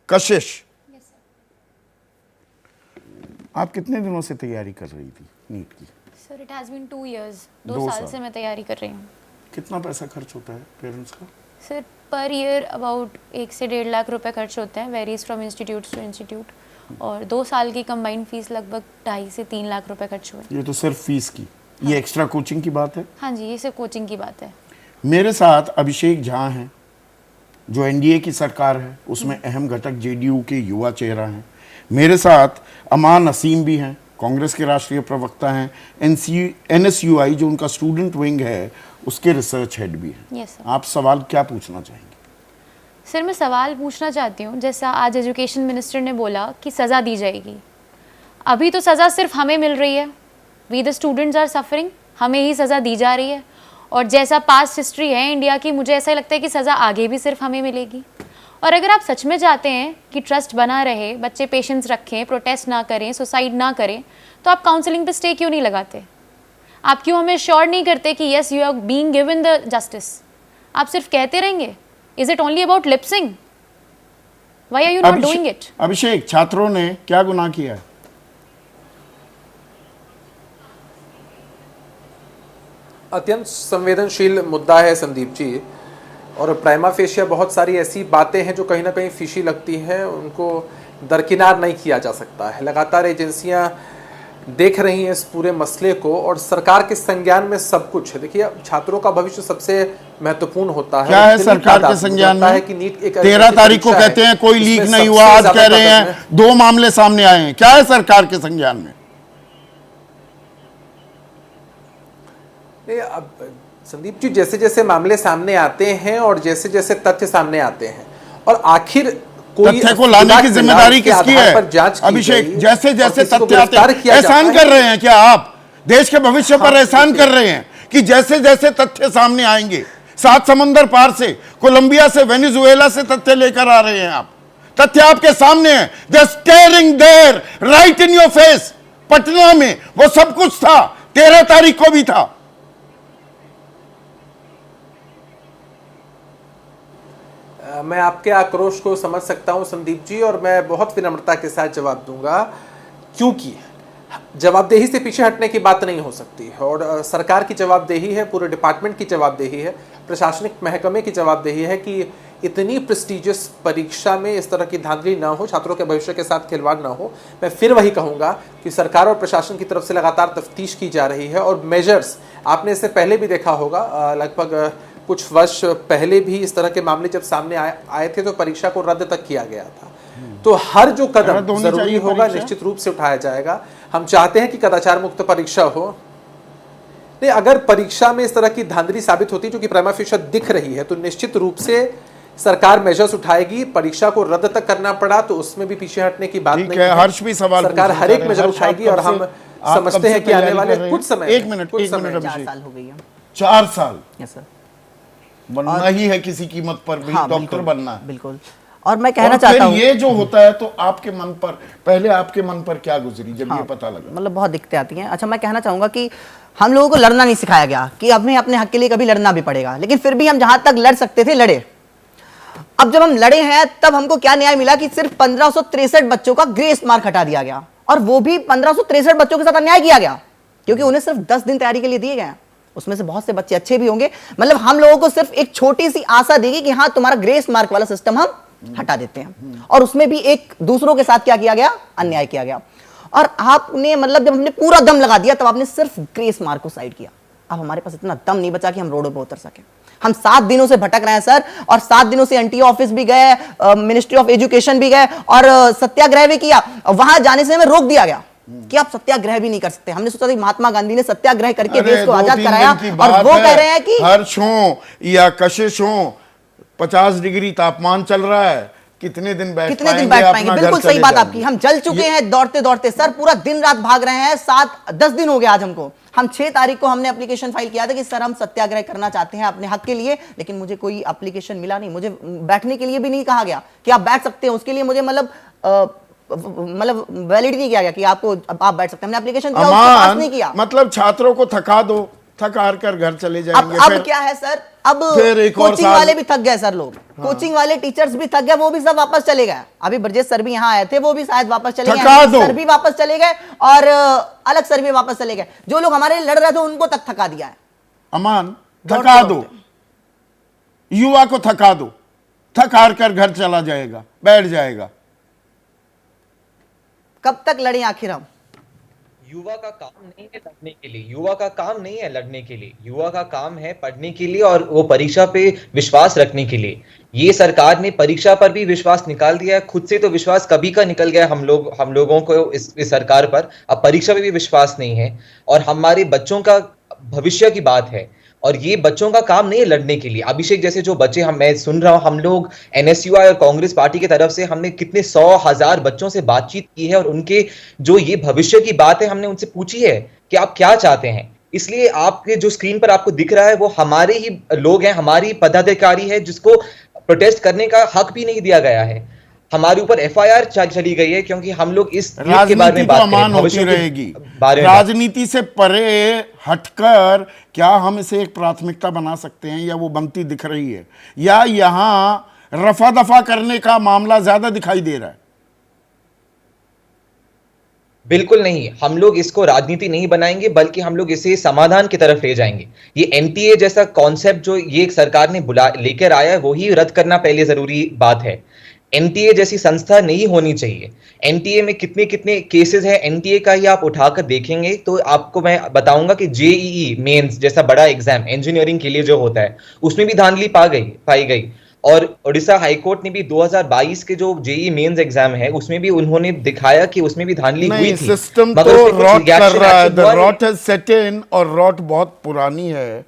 कशिश, आप कितने दिनों से तैयारी कर रही थी नीट की? Sir it has been 2 years, 2 साल से मैं तैयारी कर रही हूँ। कितना पैसा खर्च होता है पेरेंट्स का? सर पर ईयर अबाउट 1 से 1.5 लाख रुपए खर्च होते हैं, varies from institute to institute. और 2 साल की कंबाइंड फीस लगभग 2.5 से 3 लाख रुपए खर्च हुए। ये तो सिर्फ फीस की, ये एक्स्ट्रा कोचिंग की बात है? हाँ जी, ये सिर्फ कोचिंग की बात है। मेरे साथ अभिषेक झा हैं, जो एनडीए की सरकार है उसमें अहम घटक जेडीयू के युवा चेहरा हैं। मेरे साथ अमान नसीम भी हैं, कांग्रेस के राष्ट्रीय प्रवक्ता हैं। एनएसयूआई जो उनका स्टूडेंट विंग है उसके रिसर्च हेड भी हैं। Yes sir. आप सवाल क्या पूछना चाहेंगे? सर मैं सवाल पूछना चाहती हूँ, जैसा आज एजुकेशन मिनिस्टर ने बोला कि सज़ा दी जाएगी, अभी तो सज़ा सिर्फ हमें मिल रही है, we the students are suffering, हमें ही सज़ा दी जा रही है। और जैसा पास्ट हिस्ट्री है इंडिया की, मुझे ऐसा लगता है कि सज़ा आगे भी सिर्फ हमें मिलेगी। और अगर आप सच में चाहते हैं कि ट्रस्ट बना रहे, बच्चे पेशेंस रखें, प्रोटेस्ट ना करें, सुसाइड ना करें, तो आप काउंसलिंग पे स्टे क्यों नहीं लगाते? आप क्यों हमें श्योर नहीं करते कि yes you are being given the justice? आप सिर्फ कहते रहेंगे? Is it only about lipsing? Why are you not doing it? Abhishek, छात्रों ने क्या गुनाह किया है? अत्यंत संवेदनशील मुद्दा है संदीप जी, और प्राइमा फेशिया बहुत सारी ऐसी बातें हैं जो कहीं ना कहीं फिशी लगती हैं, उनको दरकिनार नहीं किया जा सकता है। लगातार एजेंसियां देख रही हैं इस पूरे मसले को, और सरकार के संज्ञान में सब कुछ है। देखिए, छात्रों का भविष्य सबसे महत्वपूर्ण होता है। क्या है सरकार के संज्ञान में? है कि नीट एक 13 तारीख को कहते हैं कोई लीक नहीं हुआ, आज कह रहे हैं 2 मामले सामने आए हैं। क्या है सरकार के संज्ञान में? अब संदीप जी, जैसे जैसे मामले सामने आते हैं और जैसे जैसे तथ्य सामने आते हैं, और आखिर कोई तथ्य को लाने की जिम्मेदारी किसकी है? अभिषेक, जैसे जैसे तथ्य आते हैं, एहसान कर रहे हैं क्या आप? देश के भविष्य पर एहसान कर रहे हैं कि जैसे जैसे तथ्य सामने आएंगे, 7 समंदर पार से, कोलंबिया से, वेनेजुएला से तथ्य लेकर आ रहे हैं आप। तथ्य आपके सामने है, they staring there right in your face. Patna में वो सब कुछ था, 13 तारीख को भी था। मैं आपके आक्रोश को समझ सकता हूं संदीप जी, और मैं बहुत विनम्रता के साथ जवाब दूंगा, क्योंकि जवाबदेही से पीछे हटने की बात नहीं हो सकती है। और सरकार की जवाबदेही है, पूरे डिपार्टमेंट की जवाबदेही है, प्रशासनिक महकमे की जवाबदेही है कि इतनी प्रेस्टिजियस परीक्षा में इस तरह की धांधली ना हो, छात्रों के भविष्य के साथ खिलवाड़ ना हो। मैं फिर वही कहूँगा कि सरकार और प्रशासन की तरफ से लगातार तफ्तीश की जा रही है, और मेजर्स आपने इससे पहले भी देखा होगा, लगभग कुछ वर्ष पहले भी इस तरह के मामले जब सामने आए थे तो परीक्षा को रद्द तक किया गया था। तो हर जो कदम जरूरी होगा निश्चित रूप से उठाया जाएगा। हम चाहते हैं कि कदाचार मुक्त परीक्षा हो। नहीं, अगर परीक्षा में इस तरह की धांधली साबित होती जो कि प्राइमा फेशिया दिख रही है, तो निश्चित रूप से सरकार मेजर्स उठाएगी। परीक्षा को रद्द तक करना पड़ा तो उसमें भी पीछे हटने की बात नहीं है। हर्ष भी सवाल, सरकार हर एक मेजर उठाएगी, और हम समझते हैं कि आने वाले कुछ समय, 1 मिनट 4 साल हो गई है। 4 साल? Yes sir. बनना ही है किसी कीमत पर भी, हाँ, डॉक्टर बनना है। बिल्कुल। और मैं कहना चाहता हूँ, ये जो होता है तो आपके मन पर, पहले आपके मन पर क्या गुजरी जब ये पता लगा? मतलब बहुत दिक्कतें आती हैं। अच्छा, मैं कहना चाहूंगा कि हम लोगों को लड़ना नहीं सिखाया गया, कि हमें अपने हक के लिए कभी लड़ना भी पड़ेगा, लेकिन फिर भी हम जहां तक लड़ सकते थे लड़े। अब जब हम लड़े हैं तब हमको क्या न्याय मिला कि सिर्फ 1563 बच्चों का ग्रेस मार्क हटा दिया गया, और वो भी 1563 बच्चों के साथ अन्याय किया गया, क्योंकि उन्हें सिर्फ 10 दिन तैयारी के लिए दिए गए। उसमें से बहुत से बच्चे अच्छे भी होंगे। मतलब हम लोगों को सिर्फ एक छोटी सी आशा देगी कि हाँ, तुम्हारा ग्रेस मार्क वाला सिस्टम हम हटा देते हैं, और उसमें भी एक दूसरों के साथ क्या किया गया? अन्याय किया गया। और आपने मतलब जब हमने पूरा दम लगा दिया तब आपने सिर्फ ग्रेस मार्क को साइड किया। अब हमारे पास इतना दम नहीं बचा कि हम रोडों पर उतर सके। हम 7 दिनों से भटक रहे हैं सर, और 7 दिनों से एनटीए ऑफिस भी गए, मिनिस्ट्री ऑफ एजुकेशन भी गए, और सत्याग्रह भी किया। वहां जाने से हमें रोक दिया गया कि आप सत्याग्रह भी नहीं कर सकते। हमने सोचा था महात्मा गांधी ने सत्याग्रह करके देश को आजाद कराया, और वो कह रहे हैं कि हर्ष हो या कशिश हो, 50 डिग्री तापमान चल रहा है, कितने दिन बैठ पाएंगे? बिल्कुल सही बात आपकी। हम जल चुके हैं दौड़ते दौड़ते सर, पूरा दिन रात भाग रहे हैं। 7-10 दिन हो गए आज हमको। हम 6 तारीख को हमने एप्लीकेशन फाइल किया था कि सर हम सत्याग्रह करना चाहते हैं अपने हक के लिए, लेकिन मुझे कोई एप्लीकेशन मिला नहीं। मुझे बैठने के लिए भी नहीं कहा गया कि आप बैठ सकते हैं, उसके लिए मुझे मतलब वैलिड नहीं किया गया कि आपको आप बैठ सकते हैं। हमने एप्लीकेशन किया, उसको पास नहीं किया। मतलब छात्रों को थका दो, थक हार कर घर चले जाएंगे। अब क्या है सर, अब फिर एक और कोचिंग वाले भी थक गए सर, लोग कोचिंग वाले टीचर्स भी थक गए, वो भी सब वापस चले गए। अभी ब्रजेश सर भी यहाँ आए थे, वो भी शायद वापस चले गए, सर भी वापस चले गए और अलग सर भी वापस चले गए। जो लोग हमारे लिए लड़ रहे थे उनको तक थका दिया है। अमान, थका दो, युवा को थका दो, थक हार कर घर चला जाएगा, बैठ जाएगा। कब तक लड़े आखिर हम? युवा का काम नहीं है लड़ने के लिए, युवा का काम नहीं है लड़ने के लिए, युवा का काम है पढ़ने के लिए और वो परीक्षा पे विश्वास रखने के लिए। ये सरकार ने परीक्षा पर भी विश्वास निकाल दिया है, खुद से तो विश्वास कभी का निकल गया हम लोगों को इस सरकार पर। अब परीक्षा पे भी विश्वास नहीं है और हमारे बच्चों का भविष्य की बात है और ये बच्चों का काम नहीं है लड़ने के लिए। अभिषेक जैसे जो बच्चे मैं सुन रहा हूं, हम लोग एनएसयूआई और कांग्रेस पार्टी की तरफ से हमने कितने 100,000 बच्चों से बातचीत की है और उनके जो ये भविष्य की बात है हमने उनसे पूछी है कि आप क्या चाहते हैं। इसलिए आपके जो स्क्रीन पर आपको दिख रहा है वो हमारे ही लोग हैं, हमारी पदाधिकारी है जिसको प्रोटेस्ट करने का हक भी नहीं दिया गया है। हमारे ऊपर एफआईआर चली गई है क्योंकि हम लोग इस के बारे में बात करें, होती रहेगी। राजनीति से परे हटकर क्या हम इसे एक प्राथमिकता बना सकते हैं या वो बनती दिख रही है, या यहां रफा दफा करने का मामला ज्यादा दिखाई दे रहा है? बिल्कुल नहीं, हम लोग इसको राजनीति नहीं बनाएंगे बल्कि हम लोग इसे समाधान की तरफ ले जाएंगे। ये एनटीए जैसा कॉन्सेप्ट जो ये सरकार ने लेकर आया है वही रद्द करना पहले जरूरी बात है। एनटीए जैसी संस्था नहीं होनी चाहिए। एनटीए में कितने कितने केसेस हैं, एनटीए का ही आप उठाकर देखेंगे तो आपको मैं बताऊंगा कि जेईई मेंस जैसा बड़ा एग्जाम इंजीनियरिंग के लिए जो होता है उसमें भी धांधली पाई गई। और उड़ीसा हाईकोर्ट ने भी 2022 के जो जेईई मेंस एग्जाम है उसमें भी उन्होंने दिखाया कि उसमें भी धांधली हुई थी। सिस्टम तो रॉट कर रहा है, द रॉट हैज सेट इन और रॉट बहुत पुरानी है।